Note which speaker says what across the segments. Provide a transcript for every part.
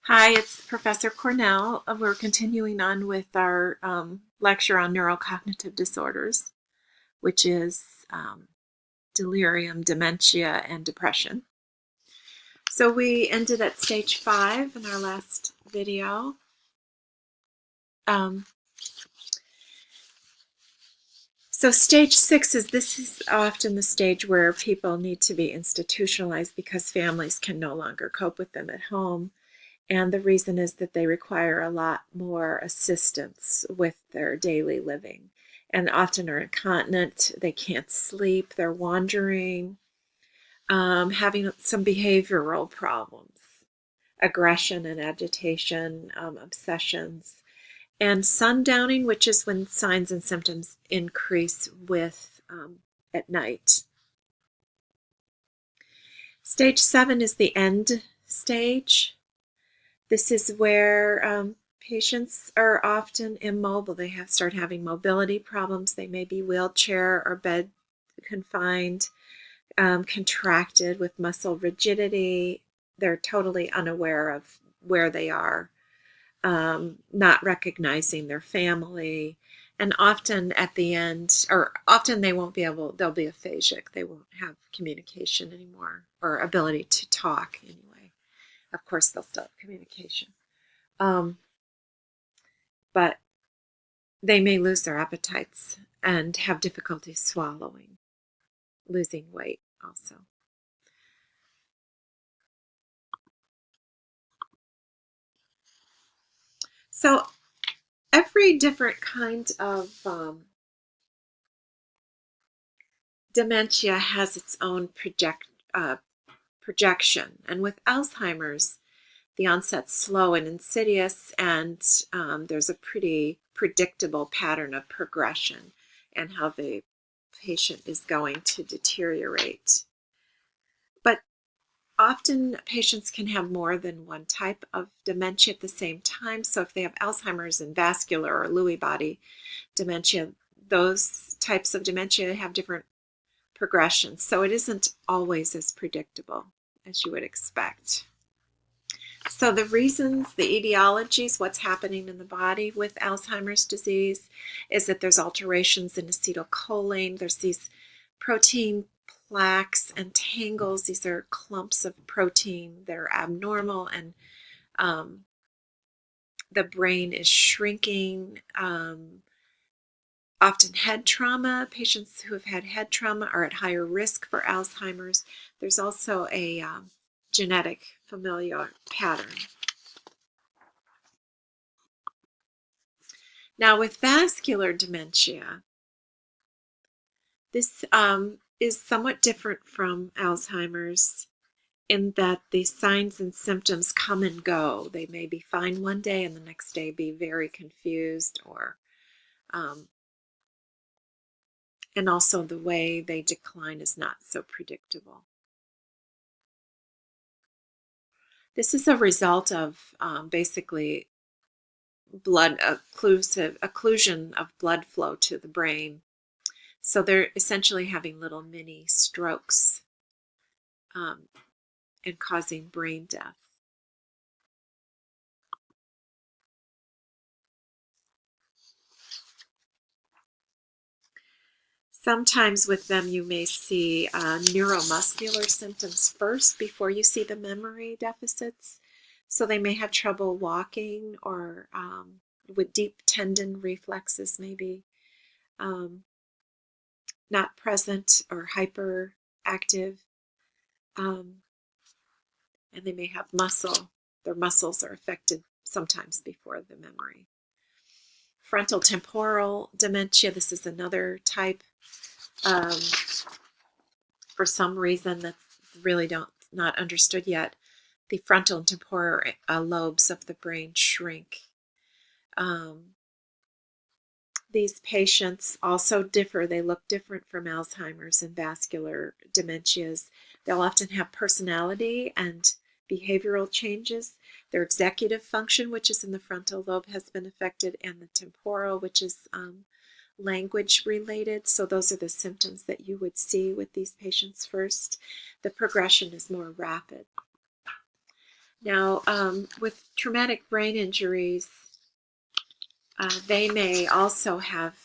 Speaker 1: Hi, it's Professor Cornell. We're continuing on with our lecture on neurocognitive disorders, which is delirium, dementia, and depression. So we ended at stage 5 in our last video. So stage 6 this is often the stage where people need to be institutionalized because families can no longer cope with them at home. And the reason is that they require a lot more assistance with their daily living and often are incontinent. They can't sleep. They're wandering, having some behavioral problems, aggression and agitation, obsessions, and sundowning, which is when signs and symptoms increase with at night. Stage 7 is the end stage. This is where patients are often immobile. They start having mobility problems. They may be wheelchair or bed confined, contracted with muscle rigidity. They're totally unaware of where they are, not recognizing their family. And often at the end, or often they'll be aphasic. They won't have communication anymore or ability to talk anyway. Of course, they'll still have communication. But they may lose their appetites and have difficulty swallowing, losing weight also. So every different kind of dementia has its own projection. And with Alzheimer's, the onset's slow and insidious, and there's a pretty predictable pattern of progression and how the patient is going to deteriorate. But often patients can have more than one type of dementia at the same time. So if they have Alzheimer's and vascular or Lewy body dementia, those types of dementia have different progressions. So it isn't always as predictable as you would expect. So the reasons, the etiologies, what's happening in the body with Alzheimer's disease is that there's alterations in acetylcholine. There's these protein plaques and tangles. These are clumps of protein that are abnormal, and the brain is shrinking. Often head trauma. Patients who have had head trauma are at higher risk for Alzheimer's. There's also a genetic familial pattern. Now, with vascular dementia, this is somewhat different from Alzheimer's in that the signs and symptoms come and go. They may be fine one day and the next day be very confused, or and also the way they decline is not so predictable. This is a result of basically blood occlusion of blood flow to the brain. So they're essentially having little mini strokes and causing brain death. Sometimes with them you may see neuromuscular symptoms first before you see the memory deficits. So they may have trouble walking, or with deep tendon reflexes maybe not present or hyperactive. And they may have their muscles are affected sometimes before the memory. Frontal temporal dementia, this is another type. For some reason that's really not understood yet, the frontal and temporal lobes of the brain shrink. These patients also differ. They look different from Alzheimer's and vascular dementias. They'll often have personality and behavioral changes. Their executive function, which is in the frontal lobe, has been affected, and the temporal, which is language related. So those are the symptoms that you would see with these patients first. The progression is more rapid. Now, with traumatic brain injuries, they may also have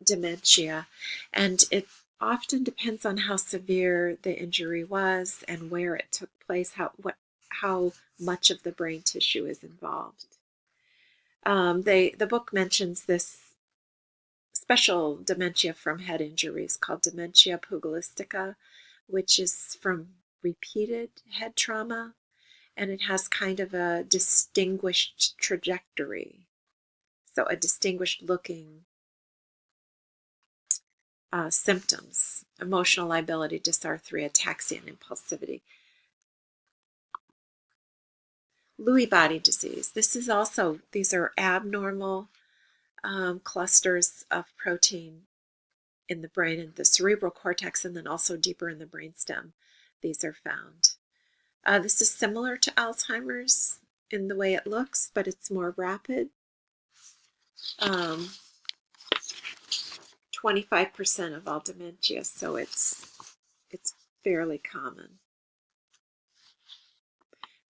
Speaker 1: dementia, and it often depends on how severe the injury was and where it took place, how much of the brain tissue is involved. The book mentions this special dementia from head injuries called dementia pugilistica, which is from repeated head trauma, and it has kind of a distinguished trajectory. So a distinguished looking symptoms: emotional lability, dysarthria, ataxia, and impulsivity. Lewy body disease. These are abnormal clusters of protein in the brain and the cerebral cortex, and then also deeper in the brainstem. These are found. This is similar to Alzheimer's in the way it looks, but it's more rapid. 25% of all dementia, so it's fairly common.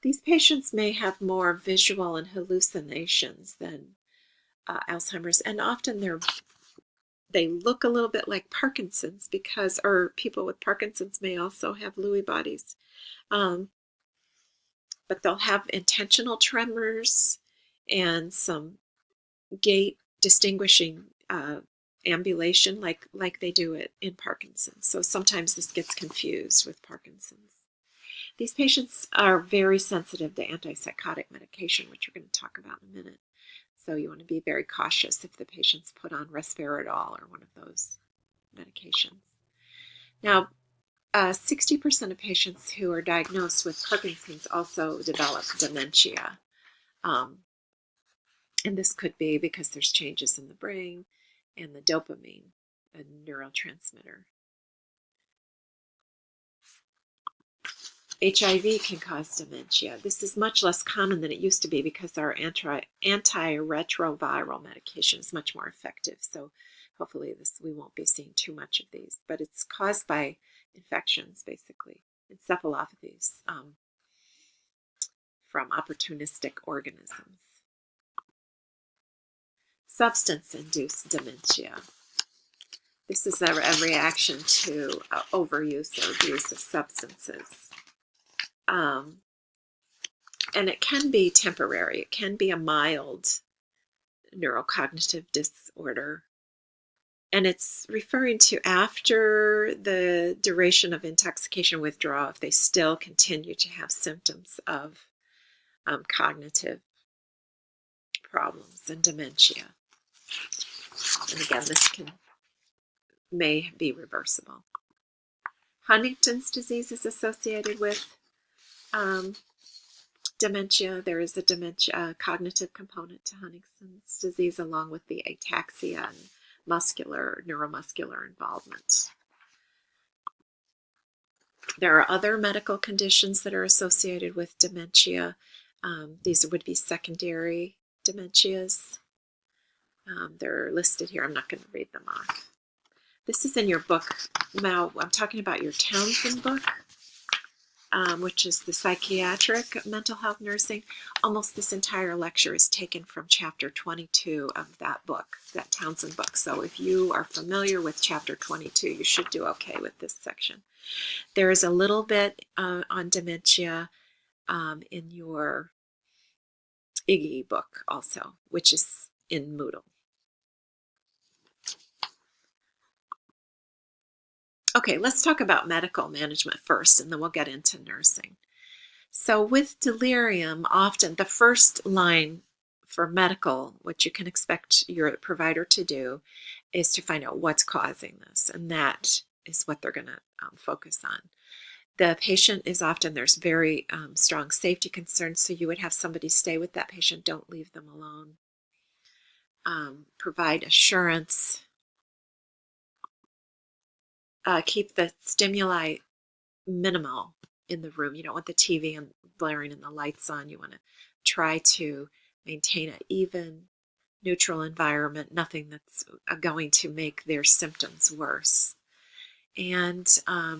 Speaker 1: These patients may have more visual and hallucinations than Alzheimer's, and often they look a little bit like Parkinson's or people with Parkinson's may also have Lewy bodies. But they'll have intentional tremors and some gait distinguishing ambulation like they do it in Parkinson's. So sometimes this gets confused with Parkinson's. These patients are very sensitive to antipsychotic medication, which we're going to talk about in a minute. So you want to be very cautious if the patient's put on resveratrol or one of those medications. Now, 60% of patients who are diagnosed with Parkinson's also develop dementia. And this could be because there's changes in the brain and the dopamine, a neurotransmitter. HIV can cause dementia. This is much less common than it used to be because our antiretroviral medication is much more effective. So hopefully we won't be seeing too much of these. But it's caused by infections, basically, encephalopathies from opportunistic organisms. Substance-induced dementia. This is a reaction to overuse or abuse of substances. And it can be temporary. It can be a mild neurocognitive disorder. And it's referring to after the duration of intoxication withdrawal, if they still continue to have symptoms of cognitive problems and dementia. And again, this may be reversible. Huntington's disease is associated with dementia. There is a cognitive component to Huntington's disease, along with the ataxia and neuromuscular involvement. There are other medical conditions that are associated with dementia. These would be secondary dementias. They're listed here. I'm not going to read them off. This is in your book. Now, I'm talking about your Townsend book, which is the psychiatric mental health nursing. Almost this entire lecture is taken from chapter 22 of that book, that Townsend book. So if you are familiar with chapter 22, you should do okay with this section. There is a little bit on dementia in your Iggy book also, which is in Moodle. Okay, let's talk about medical management first, and then we'll get into nursing. So with delirium, often the first line for medical, what you can expect your provider to do, is to find out what's causing this, and that is what they're going to focus on. The patient is often, there's very strong safety concerns, so you would have somebody stay with that patient. Don't leave them alone. Provide assurance. Keep the stimuli minimal in the room. You don't want the TV blaring and the lights on. You want to try to maintain an even, neutral environment, nothing that's going to make their symptoms worse. And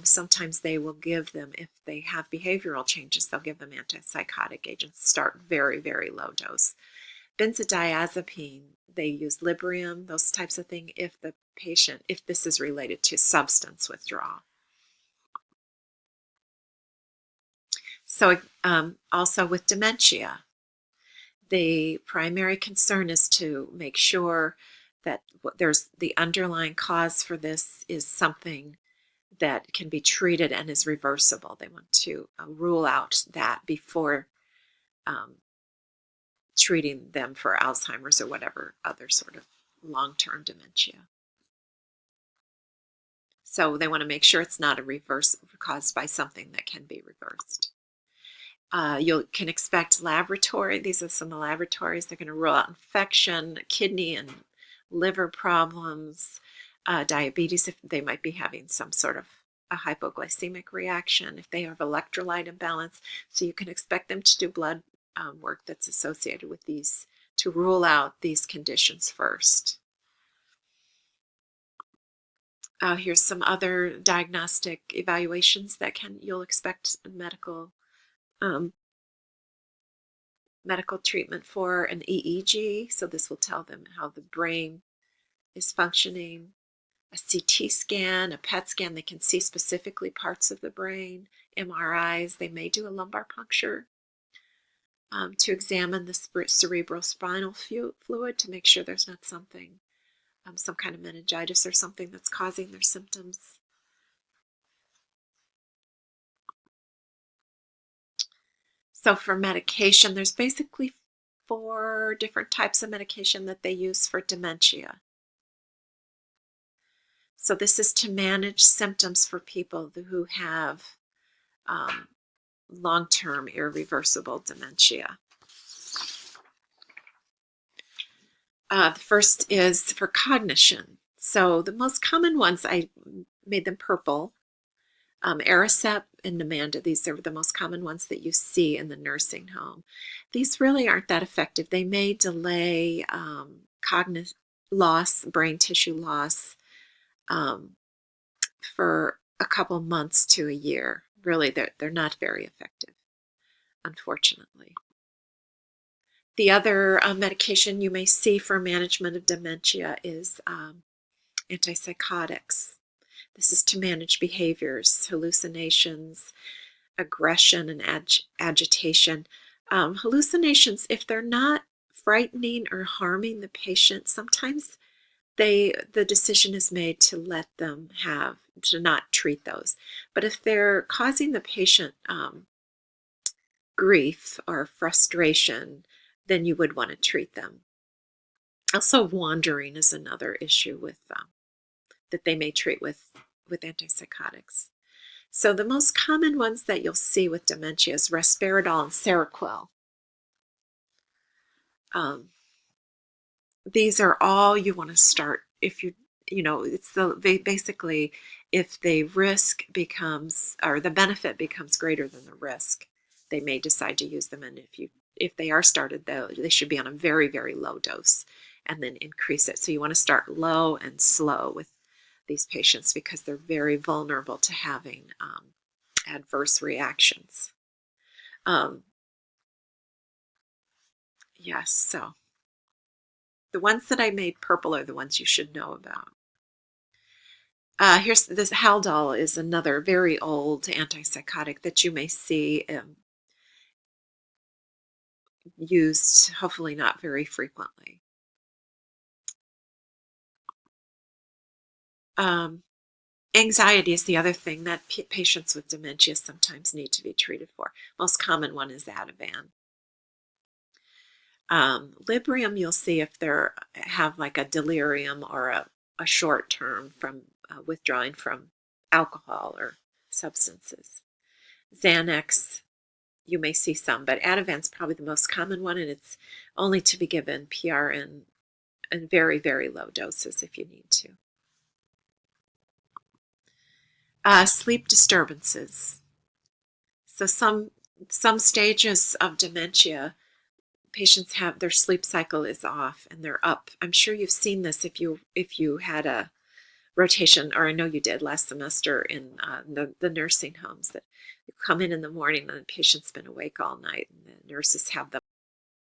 Speaker 1: sometimes they will give them, if they have behavioral changes, they'll give them antipsychotic agents, start very, very low dose. Benzodiazepine, they use Librium, those types of things, if the patient, if this is related to substance withdrawal. So also with dementia, the primary concern is to make sure that there's the underlying cause for this is something that can be treated and is reversible. They want to rule out that before treating them for Alzheimer's or whatever other sort of long-term dementia. So they want to make sure it's not a reverse caused by something that can be reversed. You can expect laboratory. These are some of the laboratories. They're going to rule out infection, kidney and liver problems, diabetes, if they might be having some sort of a hypoglycemic reaction, if they have electrolyte imbalance. So you can expect them to do blood work that's associated with these to rule out these conditions first. Here's some other diagnostic evaluations that you'll expect medical treatment for: an EEG, so this will tell them how the brain is functioning, a CT scan, a PET scan, they can see specifically parts of the brain, MRIs, they may do a lumbar puncture to examine the cerebral spinal fluid to make sure there's not something, some kind of meningitis or something that's causing their symptoms. So for medication, there's basically 4 different types of medication that they use for dementia. So this is to manage symptoms for people who have long-term irreversible dementia. The first is for cognition. So the most common ones, I made them purple. Aricept and Namenda, these are the most common ones that you see in the nursing home. These really aren't that effective. They may delay cognitive loss, brain tissue loss, for a couple months to a year. Really, they're not very effective, unfortunately. The other medication you may see for management of dementia is antipsychotics. This is to manage behaviors, hallucinations, aggression, and agitation. Hallucinations, if they're not frightening or harming the patient, sometimes the decision is made to let them to not treat those. But if they're causing the patient grief or frustration, then you would want to treat them. Also, wandering is another issue with that they may treat with antipsychotics. So the most common ones that you'll see with dementia is risperidol and Seroquel. These are all you want to start if basically if the risk becomes, or the benefit becomes greater than the risk, they may decide to use them. And if they are started, though, they should be on a very, very low dose and then increase it. So you want to start low and slow with these patients because they're very vulnerable to having adverse reactions. Yes, so the ones that I made purple are the ones you should know about. Here's this Haldol is another very old antipsychotic that you may see used, hopefully not very frequently. Anxiety is the other thing that patients with dementia sometimes need to be treated for. Most common one is Ativan. Librium, you'll see if they have like a delirium or a short term from withdrawing from alcohol or substances. Xanax, you may see some, but Ativan's probably the most common one, and it's only to be given PRN in very, very low doses if you need to. Sleep disturbances. So some stages of dementia, patients have their sleep cycle is off and they're up. I'm sure you've seen this if you had a rotation, or I know you did last semester in the nursing homes, that you come in the morning and the patient's been awake all night, and the nurses have them